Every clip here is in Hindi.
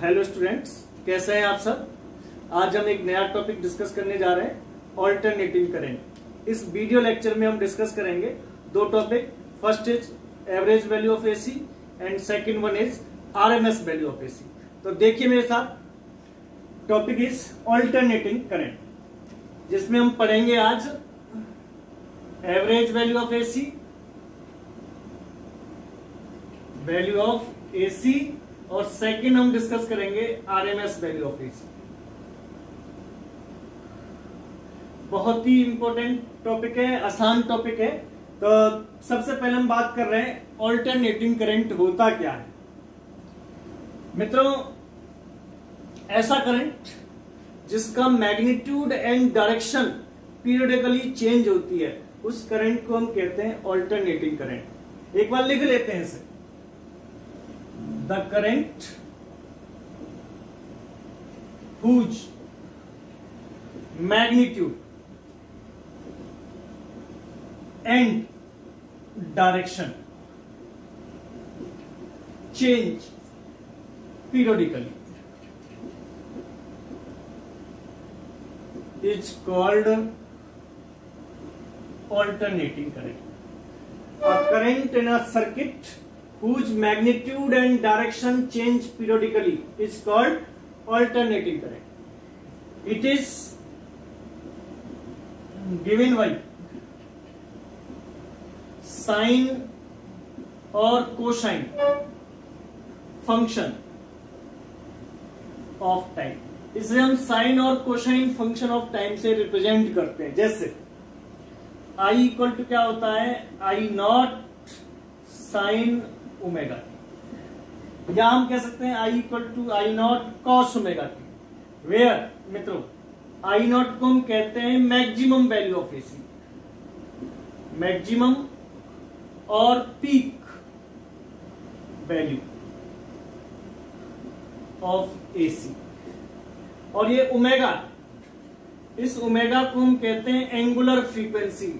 हेलो स्टूडेंट्स, कैसे हैं आप सब। आज हम एक नया टॉपिक डिस्कस करने जा रहे हैं, ऑल्टरनेटिंग करंट। इस वीडियो लेक्चर में हम डिस्कस करेंगे दो topic. First is average value of AC and second one is RMS value of AC. तो देखिए मेरे साथ, टॉपिक इज ऑल्टरनेटिंग करंट, जिसमें हम पढ़ेंगे आज average value of AC, value of AC, और सेकंड हम डिस्कस करेंगे आरएमएस वैल्यू ऑफ एसी। बहुत ही इंपॉर्टेंट टॉपिक है, आसान टॉपिक है। तो सबसे पहले हम बात कर रहे हैं ऑल्टरनेटिंग करंट होता क्या है। मित्रों, ऐसा करंट जिसका magnitude and direction periodically change होती है, उस करंट को हम कहते हैं ऑल्टरनेटिंग करंट। एक बार लिख लेते हैं इसे। The current whose magnitude and direction change periodically is called alternating current. A current in a circuit whose magnitude and direction change periodically is called alternating current. It is given by sine or cosine function of time. इसे हम साइन और कोसाइन फंक्शन ऑफ टाइम से रिप्रेजेंट करते हैं। जैसे I इक्वल टू क्या होता है, I not sine omega t, या हम कह सकते हैं I equal to I naught cos omega t. Where मित्रों, आई नॉट को हम कहते हैं maximum value of AC, maximum और पीक वैल्यू ऑफ एसी। और ये ओमेगा, इस ओमेगा को हम कहते हैं एंगुलर फ्रीक्वेंसी,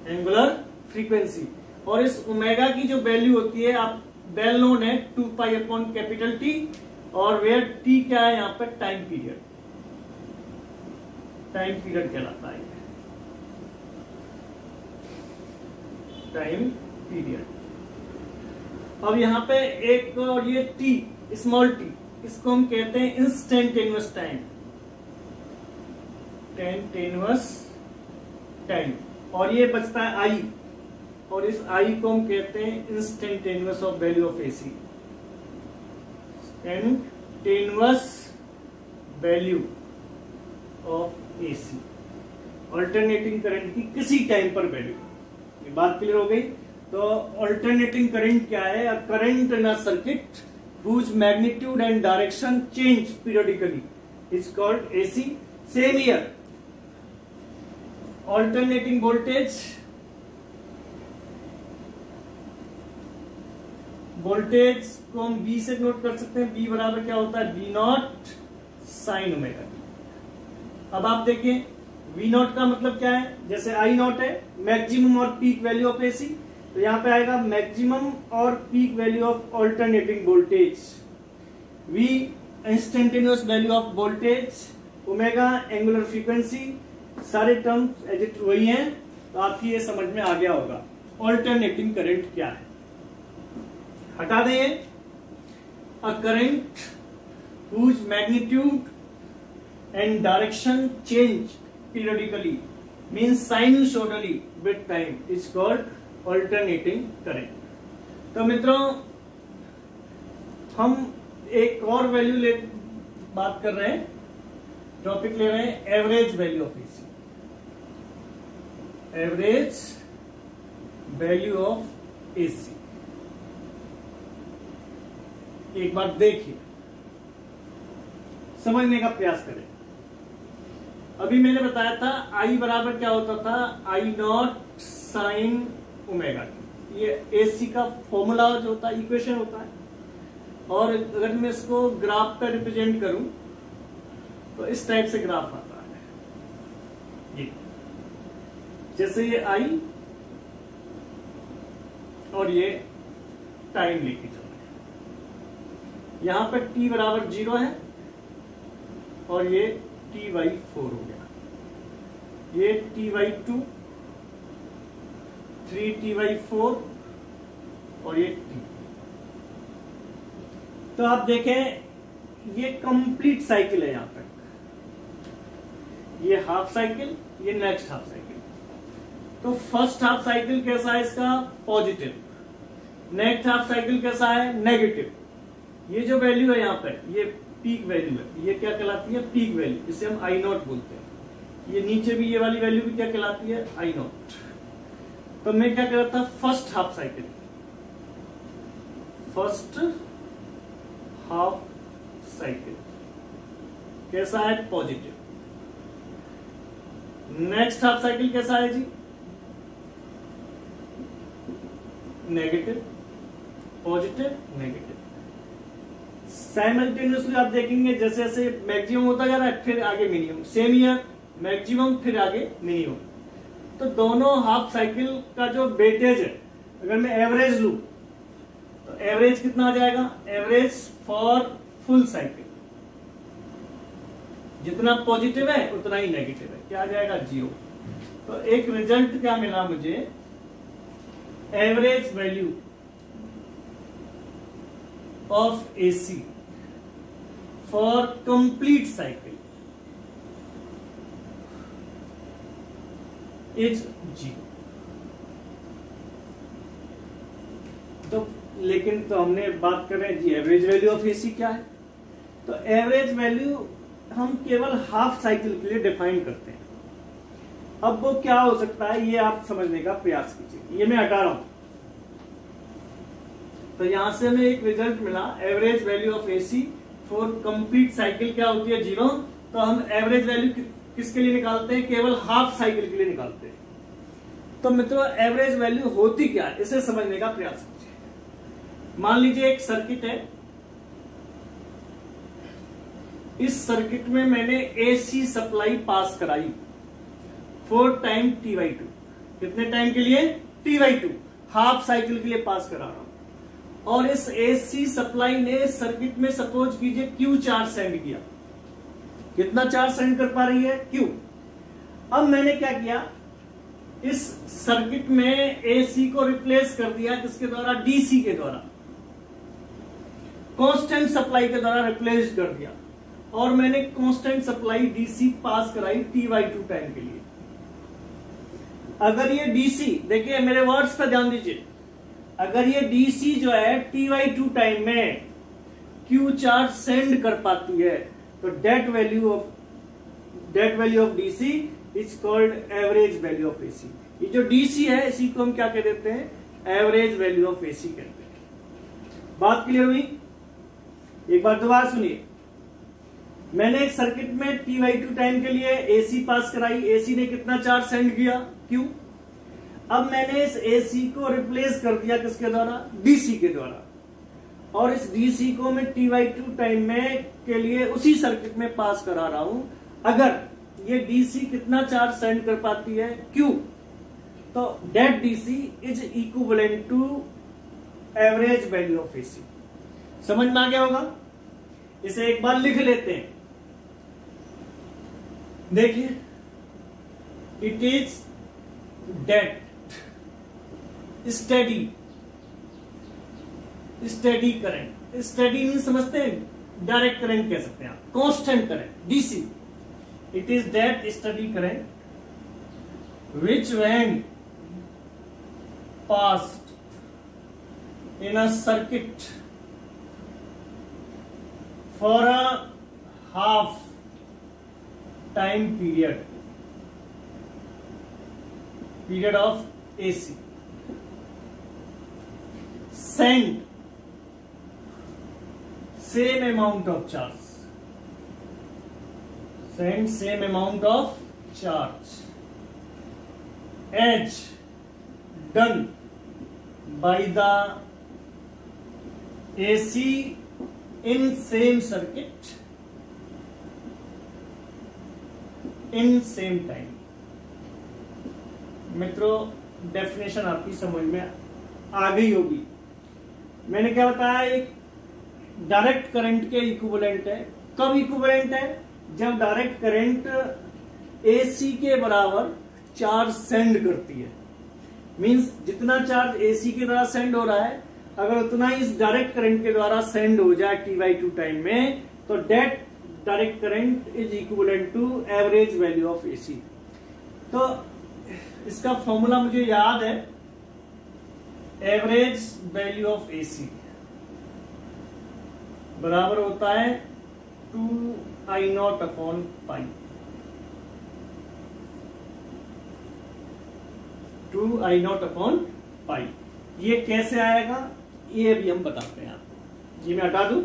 एंगुलर फ्रीक्वेंसी। और इस ओमेगा की जो वैल्यू होती है, आप वेल नोन है, 2 पाई अपॉन कैपिटल टी। और वेयर टी क्या है यहां पर, टाइम पीरियड, टाइम पीरियड कहलाता है, टाइम पीरियड। अब यहां पे एक और ये टी, स्मॉल टी, इसको हम कहते हैं इंस्टेंटेनियस टाइम, इंस्टेंटेनियस टाइम। और ये बचता है आई, और इस आई को हम कहते हैं instantaneous of value of AC, instantaneous value of AC, alternating current की किसी टाइम पर वैल्यू। ये बात क्लियर हो गई। तो ऑल्टरनेटिंग करंट क्या है, a current in a circuit whose magnitude and direction change periodically is called AC. Same here, alternating voltage, voltage को हम V से नोट कर सकते हैं। V बराबर क्या होता है, V not sine omega T. अब आप देखिए, V नॉट का मतलब क्या है, जैसे I नॉट है मैक्सिमम और पीक वैल्यू ऑफ एसी, तो यहां पे आएगा मैक्सिमम और peak value of alternating voltage, V instantaneous value of voltage, omega angular frequency, सारे टर्म्स एज इट वही हैं। तो आपकी ये समझ में आ गया होगा ऑल्टरनेटिंग करंट क्या है। हटा दें ये, a current whose magnitude and direction change periodically means sinusoidally with time is called alternating current. तो मित्रों, हम एक और वैल्यू बात कर रहे हैं, टॉपिक ले रहे हैं average value of AC, average value of AC. एक बार देखिए, समझने का प्रयास करें। अभी मैंने बताया था आई बराबर क्या होता था, आई नॉट साइन ओमेगा टी। ये एसी का फॉर्मूला जो होता है, इक्वेशन होता है। और अगर मैं इसको ग्राफ पर रिप्रेजेंट करूं तो इस टाइप से ग्राफ आता है। ये जैसे ये आई और ये टाइम लेके चल रहे हैं। यहां पर t बराबर 0 है और ये t/4 हो गया, ये t/2, 3t/4 और ये t। तो आप देखें ये कंप्लीट साइकिल है, यहां तक ये हाफ साइकिल, ये नेक्स्ट हाफ साइकिल। तो फर्स्ट हाफ साइकिल कैसा है इसका? पॉजिटिव। नेक्स्ट हाफ साइकिल कैसा है? नेगेटिव। ये जो वैल्यू है यहाँ पर, ये पीक वैल्यू है, ये क्या कहलाती है? पीक वैल्यू, इसे हम I0 बोलते हैं। ये नीचे भी ये वाली वैल्यू भी क्या कहलाती है? I0। तो मैं क्या कर रहा था? First half cycle, first half cycle कैसा है? पॉजिटिव। नेक्स्ट हाफ साइकिल कैसा है जी? Negative, positive, negative. साइमल्टेनियसली आप देखेंगे जैसे जैसे मैक्सिमम होता जा रहा है, फिर आगे मिनिमम, सेम ईयर मैक्सिमम, फिर आगे मिनिमम। तो दोनों हाफ साइकिल का जो वेटेज है, अगर मैं एवरेज लूं तो एवरेज कितना आ जाएगा? एवरेज फॉर फुल साइकिल जितना पॉजिटिव है उतना ही नेगेटिव है, क्या आ जाएगा? 0। तो एक रिजल्ट क्या मिला मुझे? Average value of AC for complete cycle is 0। तो लेकिन तो हमने बात कर रहे हैं जी एवरेज वैल्यू ऑफ AC क्या है? तो एवरेज वैल्यू हम केवल हाफ साइकिल के लिए डिफाइन करते हैं। अब वो क्या हो सकता है ये आप समझने का प्रयास कीजिए। ये मैं हटा रहा हूं, तो यहां से हमें एक रिजल्ट मिला, average value of AC for complete cycle क्या होती है? 0। तो हम एवरेज वैल्यू किसके लिए निकालते हैं? केवल हाफ साइकिल के लिए निकालते हैं। तो मित्रों एवरेज वैल्यू होती क्या है, इसे समझने का प्रयास कीजिए। मान लीजिए एक सर्किट है, इस सर्किट में मैंने AC सप्लाई पास कराई फॉर टाइम t/2। कितने टाइम के लिए? t/2, हाफ साइकिल के लिए पास करा रहा हूं। और इस AC सप्लाई ने सर्किट में सपोज कीजिए Q चार्ज सेंड किया। कितना चार्ज सेंड कर पा रही है? Q। अब मैंने क्या किया, इस सर्किट में AC को रिप्लेस कर दिया किसके द्वारा? DC के द्वारा, कांस्टेंट सप्लाई के द्वारा रिप्लेस कर दिया। और मैंने कांस्टेंट सप्लाई DC पास कराई t/2 टाइम के लिए। अगर ये DC, देखिए मेरे वर्ड्स पर ध्यान दीजिए, अगर ये DC जो है t/2 टाइम में Q चार्ज सेंड कर पाती है तो that value of DC is called average value of AC। ये जो DC है इसी को हम क्या कह देते हैं? एवरेज वैल्यू ऑफ AC कहते हैं। बात क्लियर हुई? एक बार दोबारा सुनिए, मैंने एक सर्किट में t/2 टाइम के लिए AC पास कराई, AC ने कितना चार्ज सेंड किया? Q। अब मैंने इस AC को रिप्लेस कर दिया किसके द्वारा? DC के द्वारा। और इस DC को मैं t/2 टाइम में के लिए उसी सर्किट में पास करा रहा हूं। अगर ये DC कितना चार्ज सेंड कर पाती है? Q। तो that DC is equivalent to average value of AC। समझ में आ गया होगा? इसे एक बार लिख लेते हैं, देखिए, it is that steady current. Steady नहीं समझते हैं, डायरेक्ट करंट कह सकते हैं आप, constant current DC। It is that steady current which when passed in a circuit for a half time period of AC send same amount of charge, send same amount of charge as done by the AC in same circuit in same time। मित्रों डेफिनेशन आपकी समझ में आ गई होगी। मैंने क्या बताया, एक डायरेक्ट करंट के इक्विवेलेंट है। कब इक्विवेलेंट है? जब डायरेक्ट करंट एसी के बराबर चार्ज सेंड करती है। मींस जितना चार्ज एसी के द्वारा सेंड हो रहा है, अगर उतना इस डायरेक्ट करंट के द्वारा सेंड हो जाए t/2 टाइम में, तो that direct current is equivalent to average value of AC. तो इसका फॉर्मूला मुझे याद है, एवरेज वैल्यू ऑफ एसी बराबर होता है 2I0 upon pi. 2I0 upon pi. ये कैसे आएगा ये भी हम बताते हैं आपको। ये मैं हटा दूं,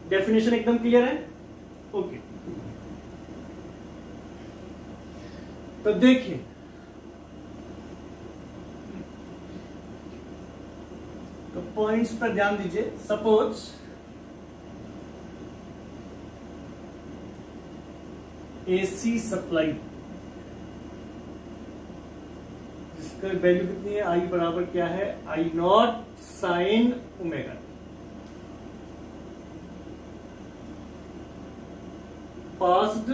डेफिनेशन एकदम क्लियर है? ओके। तो देखिए, तो पॉइंट्स पर ध्यान दीजिए। सपोज एसी सप्लाई, जिसका वैल्यू कितनी है, आई बराबर क्या है, I0 sine omega, passed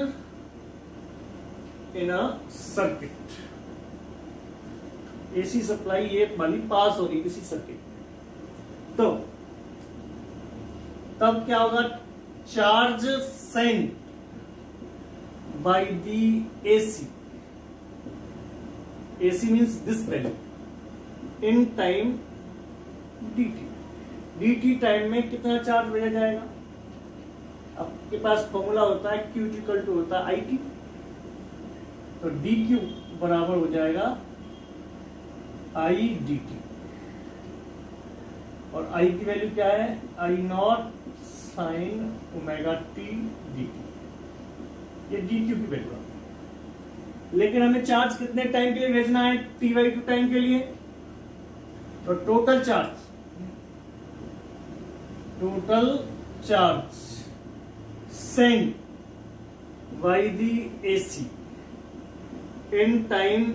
in a circuit. AC supply ये वाली पास हो रही किसी सर्किट में, तो तब क्या होगा, charge sent by the AC, AC means this value in time dt time में कितना चार्ज भेजा जाएगा। आपके पास फॉर्मूला होता है Q इक्वल टू होता है IT, तो dQ बराबर हो जाएगा I dt, और I की वैल्यू क्या है, I0 sine omega t dt, ये dQ की वैल्यू है। लेकिन हमें चार्ज कितने टाइम के लिए भेजना है, t/2 टाइम के लिए, तो total charge sent by the AC in time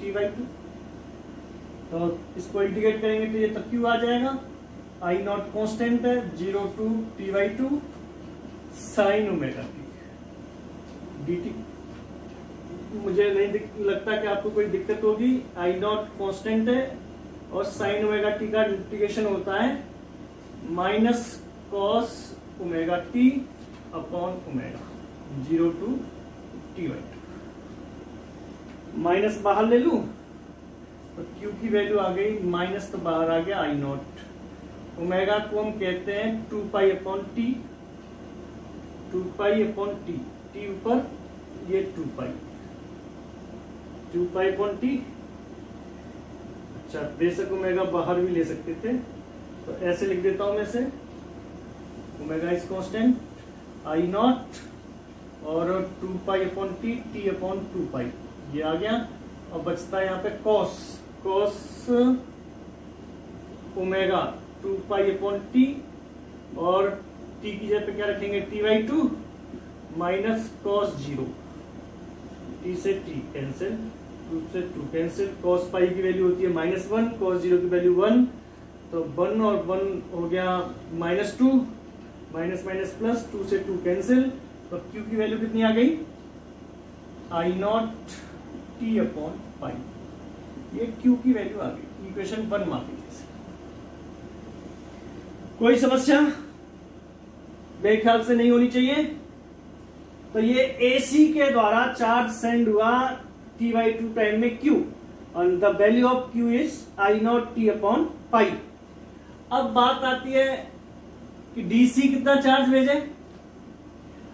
t/2। तो इसको इंटीग्रेट करेंगे तो ये तक क्यों आ जाएगा, I0 कांस्टेंट है, 0 to t/2 sign omega T dt। मुझे नहीं लगता कि आपको कोई दिक्कत होगी। I0 कांस्टेंट है और साइन ओमेगा टी का इंटीग्रेशन होता है minus cos omega T upon omega, 0 to t/2। Minus बाहर ले लूं तो Q की वैल्यू आ गई, माइनस तो बाहर आ गया I0। ओमेगा को हम कहते हैं 2π upon T, 2π upon T, T ऊपर, ये 2π अपॉन टी। अच्छा, बेशक ओमेगा बाहर भी ले सकते थे, तो ऐसे लिख देता हूं मैं से, ओमेगा इज कांस्टेंट, I0 और 2π अपॉन टी, टी अपॉन 2π, ये आ गया। और बचता है यहाँ पे कॉस ओमेगा 2π अपॉन टी, और टी की जगह पे क्या रखेंगे, t/2 माइनस कॉस 0, टी से टी कैंसिल, 2 से 2 कैंसिल, कॉस पाई की वैल्यू होती है -1, कॉस 0 की वैल्यू 1, तो 1 और 1 हो गया -2, माइनस माइनस प्लस, 2 से 2 कैंसिल, तो Q की वैल्यू कितनी आ गई, I0 t अपॉन पाई। ये Q की वैल्यू आ गई, इक्वेशन 1 मान लीजिए। कोई समस्या मेरे ख्याल से नहीं होनी चाहिए। तो ये AC के द्वारा चार्ज सेंड हुआ t/2 टाइम में Q, और the value of Q is I0 t upon pi. अब बात आती है कि DC कितना चार्ज भेजे।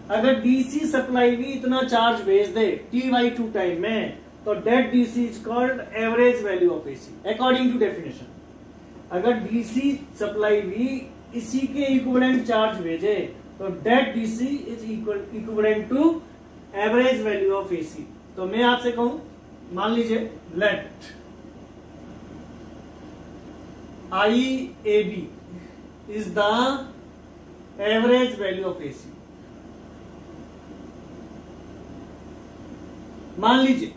अगर DC सप्लाई भी इतना चार्ज भेज दे t/2 टाइम में, तो that DC is called average value of AC according to definition. अगर DC सप्लाई भी इसी के इक्विवेलेंट चार्ज भेजे, तो that DC is equivalent to average value of AC। तो मैं आपसे कहूं, मान लीजिए let IAB is the average value of AC। मान लीजिए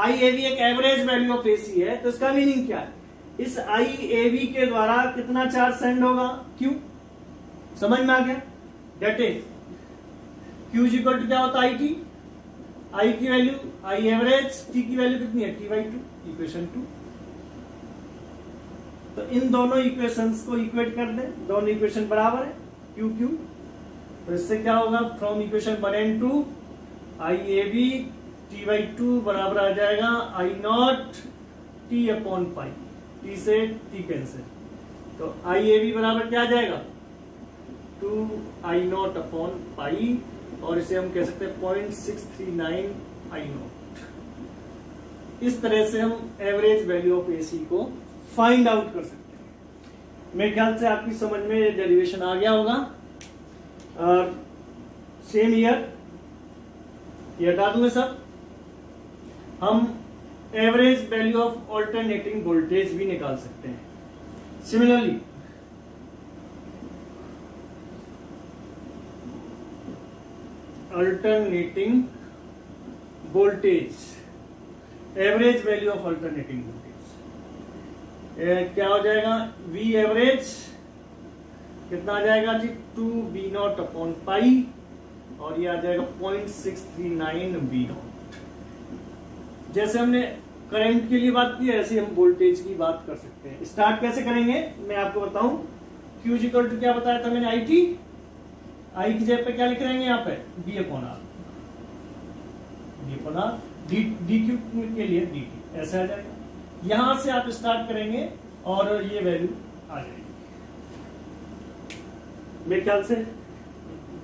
IAB एक एवरेज वैल्यू ऑफ AC है, तो इसका मीनिंग क्या है, इस IAB के द्वारा कितना चार्ज सेंड होगा, Q। समझ में आ गया? That is Q is equal to क्या होता है, IT, I की वैल्यू I एवरेज, T की वैल्यू कितनी है, T/2, इक्वेशन 2। तो इन दोनों इक्वेशंस को इक्वेट कर दें, दोनों इक्वेशन बराबर है Q Q। तो इससे क्या होगा, from equation 1 and 2 IAB T/2 बराबर आ जाएगा I0 T/π, T से T कैंसिल, तो IAB बराबर क्या आ जाएगा, 2I0/π, और इसे हम कह सकते हैं 0.639 I0। इस तरह से हम एवरेज वैल्यू ऑफ AC को फाइंड आउट कर सकते हैं। मेरे ख्याल से आपकी समझ में ये डेरिवेशन आ गया होगा। और सेम ईयर ये हटा दूंगा सब, हम average value of alternating voltage भी निकाल सकते हैं। Similarly alternating voltage, average value of alternating voltage क्या हो जाएगा, V एवरेज कितना आ जाएगा जी, 2V0/π, और ये आ जाएगा 0.639 V0। जैसे हमने करंट के लिए बात की, ऐसे हम वोल्टेज की बात कर सकते हैं। स्टार्ट कैसे करेंगे मैं आपको बताऊं। Q इक्वल टू क्या बताया था मैंने, IT, I की जगह पे क्या लिख रहे हैं यहाँ पे, D/R, dQ के लिए dt, ऐसे आ जाएगा। यहां से आप स्टार्ट करेंगे और ये वैल्यू आ जाएगी। मेरे ख्याल से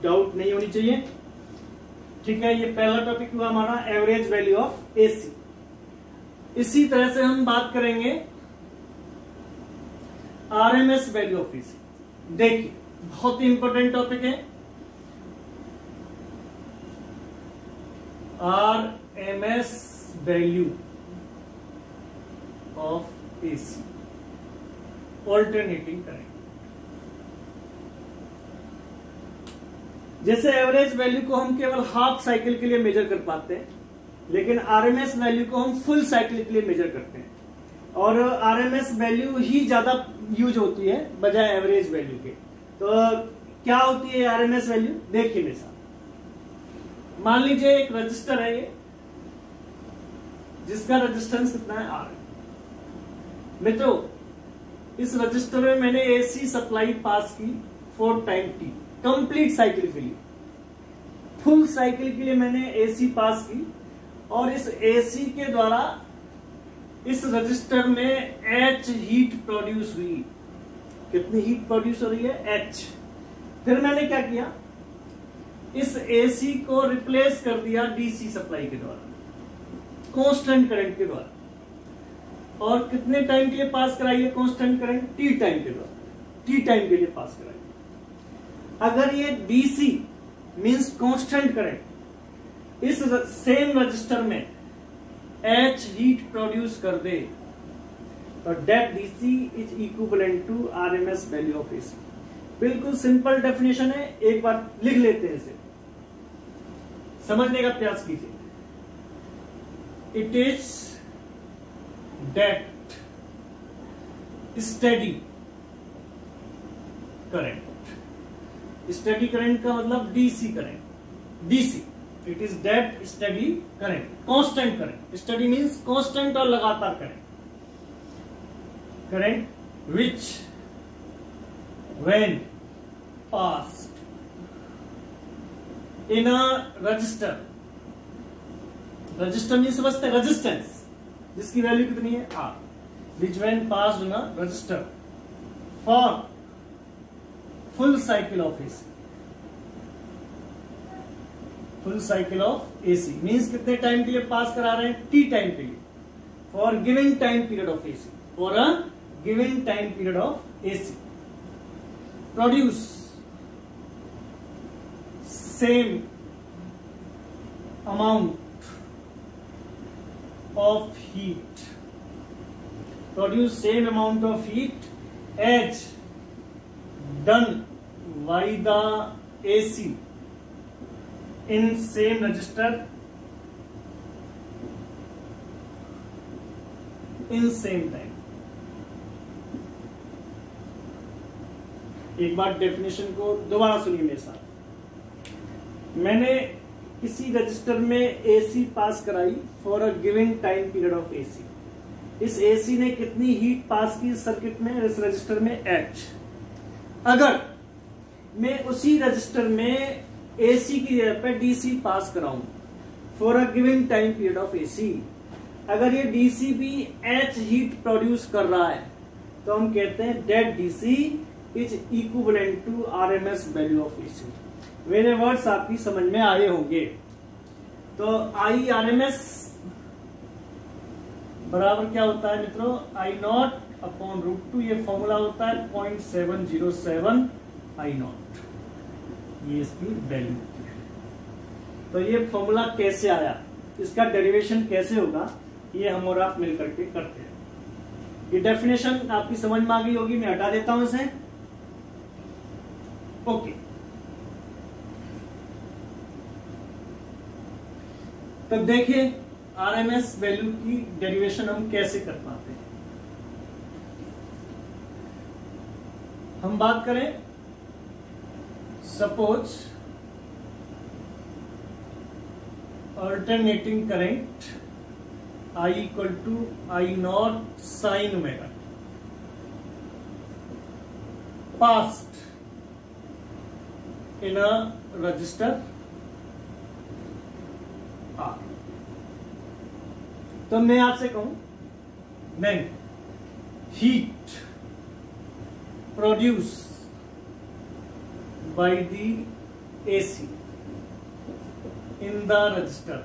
डाउट नहीं होनी चाहिए, ठीक है। ये पहला टॉपिक हुआ हमारा एवरेज वैल्यू ऑफ AC। इसी तरह से हम बात करेंगे RMS वैल्यू ऑफ AC। देखिए बहुत ही इंपॉर्टेंट टॉपिक है, RMS value of AC, alternating current. जैसे एवरेज वैल्यू को हम केवल हाफ साइकिल के लिए मेजर कर पाते हैं, लेकिन RMS वैल्यू को हम फुल साइकिल के लिए मेजर करते हैं, और RMS वैल्यू ही ज्यादा यूज होती है बजाय एवरेज वैल्यू के। तो क्या होती है RMS वैल्यू, देखिए मेरे साथ। मान लीजिए एक रजिस्टर है ये, जिसका रेजिस्टेंस कितना है, R। मित्रों इस रजिस्टर में मैंने AC सप्लाई पास की 4 टाइम T, कंप्लीट साइकिल के लिए, फुल साइकिल के लिए मैंने AC पास की, और इस AC के द्वारा इस रजिस्टर में H हीट प्रोड्यूस हुई। कितनी हीट प्रोड्यूस हो रही है, H। फिर मैंने क्या किया, इस AC को रिप्लेस कर दिया DC सप्लाई के द्वारा, कांस्टेंट करंट के द्वारा, और कितने टाइम के लिए पास कराइए कांस्टेंट करंट, T टाइम के द्वारा, T टाइम के लिए पास कराइए। अगर ये DC मींस कांस्टेंट करंट इस सेम रजिस्टर में H हीट प्रोड्यूस कर दे, तो that DC is equivalent to RMS value of AC। बिल्कुल सिंपल डेफिनेशन है, एक बार लिख लेते हैं इसे, समझने का प्रयास कीजिए। It is that steady current. Steady current का मतलब DC current, DC it is that steady current, constant current. Steady means constant और लगातार current, current which when passed in a register, register नहीं समझते, रेजिस्टेंस जिसकी वैल्यू कितनी है, R, which when passed in a register for full cycle of AC, full cycle of AC means कितने टाइम के लिए पास करा रहे हैं, T टाइम के लिए, for given time period of AC, for a given time period of AC, produce same amount of heat, produce same amount of heat as done by the AC in same register in same time। एक बार डेफिनेशन को दोबारा सुनिए मेरे साथ। मैंने किसी रजिस्टर में एसी पास कराई for a given time period of AC. इस एसी ने कितनी हीट पास की सर्किट में, इस रजिस्टर में एच। अगर मैं उसी रजिस्टर में एसी की जगह पे डीसी पास कराऊं for a given time period of AC, अगर ये डीसी भी एच हीट प्रोड्यूस कर रहा है तो हम कहते हैं that DC is equivalent to RMS value of AC. मेरे वर्ड्स आपकी समझ में आए होंगे। तो आई आरएमएस बराबर क्या होता है मित्रों, आई नॉट अपॉन √2। ये फॉर्मूला होता है 0.707 आई नॉट, ये इसकी वैल्यू होती है। तो ये फॉर्मूला कैसे आया, इसका डेरिवेशन कैसे होगा, ये हम और आप मिल करके करते हैं। ये डेफिनेशन आपकी समझ में आ गई होगी, मैं हटा देता हूं इसे। ओके, तो देखिए आरएमएस वैल्यू की डेरिवेशन हम कैसे कर पाते हैं। हम बात करें, suppose alternating current I equal to I not sine omega passed in a register R। तो मैं आपसे कहूं, when heat produced by the AC in the register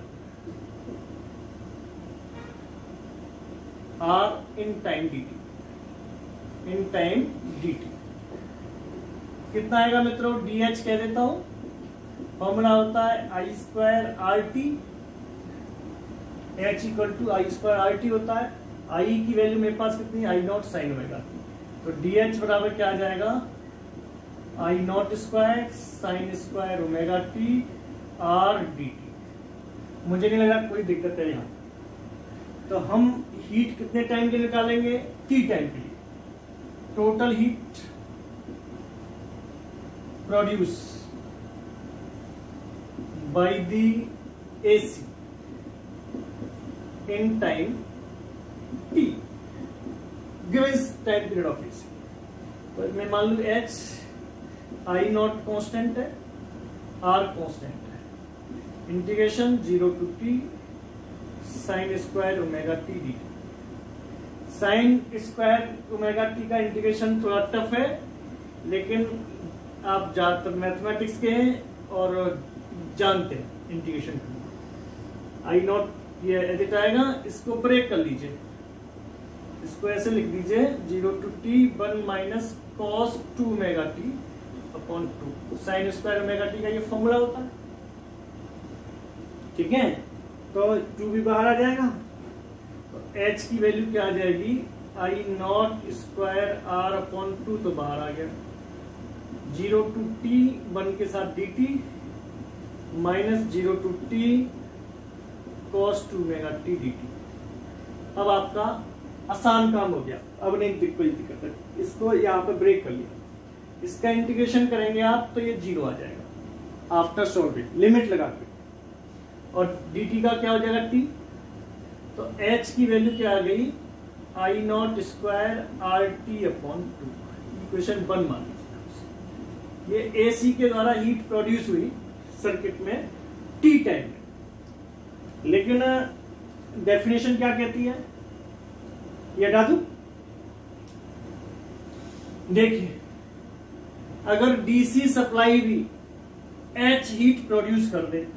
or in time dt, in time dt कितना आएगा मित्रों, DH कह देता हूं। फॉर्मूला होता है I square R T, H equal to I square R T होता है। आई की वैल्यू मेरे पास कितनी, आई नॉट साइन ओमेगा। तो DH बराबर क्या आ जाएगा, I not square sine square omega T R D T. मुझे नहीं लगा कोई दिक्कत है यहाँ। तो हम हीट कितने टाइम के लिए निकालेंगे, टी टाइम के लिए। Total heat produce by the AC in time T given time period of AC. तो मैं मान लू एच आई नॉट कांस्टेंट है, आर कांस्टेंट है। Integration 0 to T sign square omega T D T. Sign square omega T का इंटीग्रेशन थोड़ा टफ है, लेकिन आप ज्यादातर मैथमेटिक्स के हैं और जानते हैं इंटीग्रेशन। आई नॉट ये एडिट आएगा, इसको ब्रेक कर लीजिए, इसको ऐसे लिख दीजिए 0 to T 1 minus cos 2 omega T upon 2 sine square omega T का ये फॉर्मूला होता है। ठीक है, तो 2 भी बाहर आ जाएगा। तो h की वैल्यू क्या आ जाएगी, आई नॉट स्क्वायर आर अपॉन 2 तो बाहर आ गया। 0 टू टी 1 के साथ D T minus 0 to T cos 2 omega T D T. अब आपका आसान काम हो गया, अब नहीं कोई दिक्कत है। इसको यहाँ पे ब्रेक कर लिया, इसका इंटीग्रेशन करेंगे आप तो ये 0 आ जाएगा आफ्टर सॉल्विंग, लिमिट लगा के। और dt का क्या हो जाएगा t, तो h की वैल्यू क्या आ गई, I not square R T upon 2, equation 1 मान लीजिए। ये AC के द्वारा हीट प्रोड्यूस हुई सर्किट में t टाइम में। लेकिन डेफिनेशन क्या कहती है, ये हटा दूं। देखिए, अगर DC सप्लाई भी H हीट प्रोड्यूस कर दे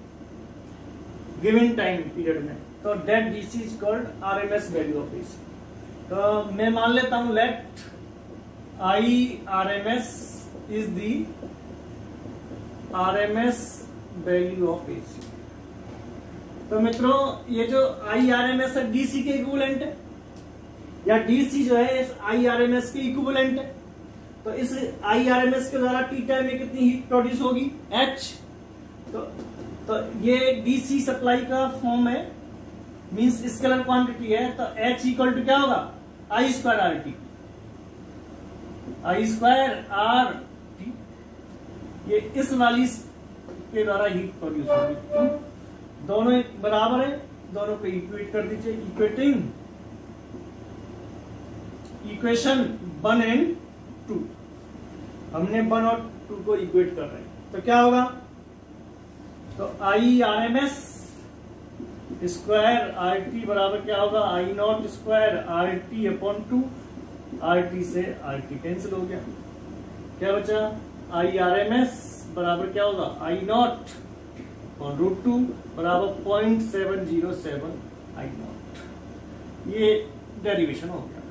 गिवन टाइम पीरियड में, तो that DC is called RMS value of AC. तो मैं मान लेता हूं let I RMS is the RMS value of AC. तो मित्रों, ये जो आई आरएमएस है डीसी के इक्विवेलेंट है, या डीसी जो है इस आई आरएमएस के इक्विवेलेंट है। तो इस आई आरएमएस के द्वारा टी टाइम में कितनी हीट प्रोड्यूस होगी, एच। तो ये डीसी सप्लाई का फॉर्म है, मींस स्केलर क्वांटिटी है। तो H इक्वल टू क्या होगा, I square R T. I square R ये इस वाली के द्वारा हीट प्रोड्यूस होगी। क्यों? दोनों बराबर है, दोनों को इक्वेट कर दीजिए। इक्वेटिंग इक्वेशन 1 एंड 2, हमने 1 और 2 को इक्वेट कर रहे हैं, तो क्या होगा? तो I R M S square R T बराबर क्या होगा? I not square R T upon 2, R T से आर टी कैंसिल हो गया, क्या बचा? आई आर एम एस बराबर क्या होगा? आई नॉट और √2 बराबर 0.707 आई नॉट। ये डेरिवेशन हो गया।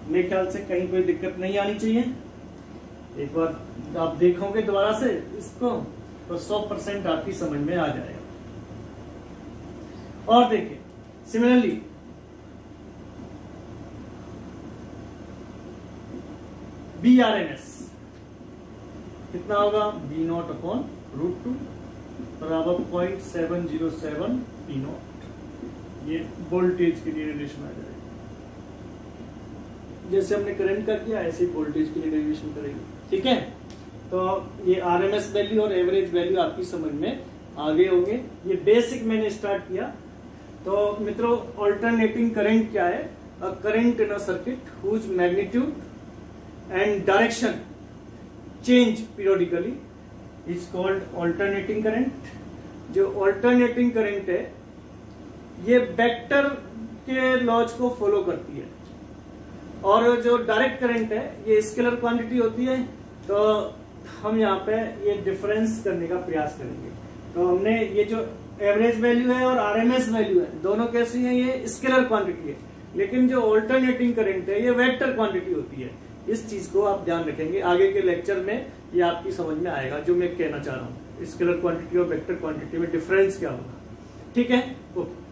मेरे ख्याल से कहीं कोई दिक्कत नहीं आनी चाहिए। एक बार आप देखोगे दोबारा से इसको तो 100% आपकी समझ में आ जाएगा। और देखिए similarly B R M S कितना होगा? बी नॉट अपॉन √2 बराबर 0.707 पी नॉट। ये वोल्टेज के लिए रिलेशन आ जाएगा। जैसे हमने करंट का किया ऐसे वोल्टेज के लिए डेरिवेशन करेंगे, ठीक है? तो ये आरएमएस वैल्यू और एवरेज वैल्यू आपकी समझ में आगे होंगे। ये बेसिक मैंने स्टार्ट किया। तो मित्रों, ऑल्टरनेटिंग करंट क्या है? A current in a circuit whose magnitude and direction change periodically is called alternating current. जो ऑल्टरनेटिंग करंट है ये वेक्टर के लॉज को फॉलो करती है, और जो डायरेक्ट करंट है ये स्केलर क्वांटिटी होती है। तो हम यहाँ पे ये डिफरेंस करने का प्रयास करेंगे। तो हमने ये जो एवरेज वैल्यू है और आरएमएस वैल्यू है दोनों कैसी है? ये स्केलर क्वांटिटी है, लेकिन जो ऑल्टरनेटिंग करंट है ये वेक्टर क्वांटिटी होती है। इस चीज को आप ध्यान रखेंगे, आगे के लेक्चर में ये आपकी समझ में आएगा जो मैं कहना चाह रहा हूँ। स्केलर क्वांटिटी और वेक्टर क्वांटिटी में डिफरेंस क्या होगा, ठीक है? ओके।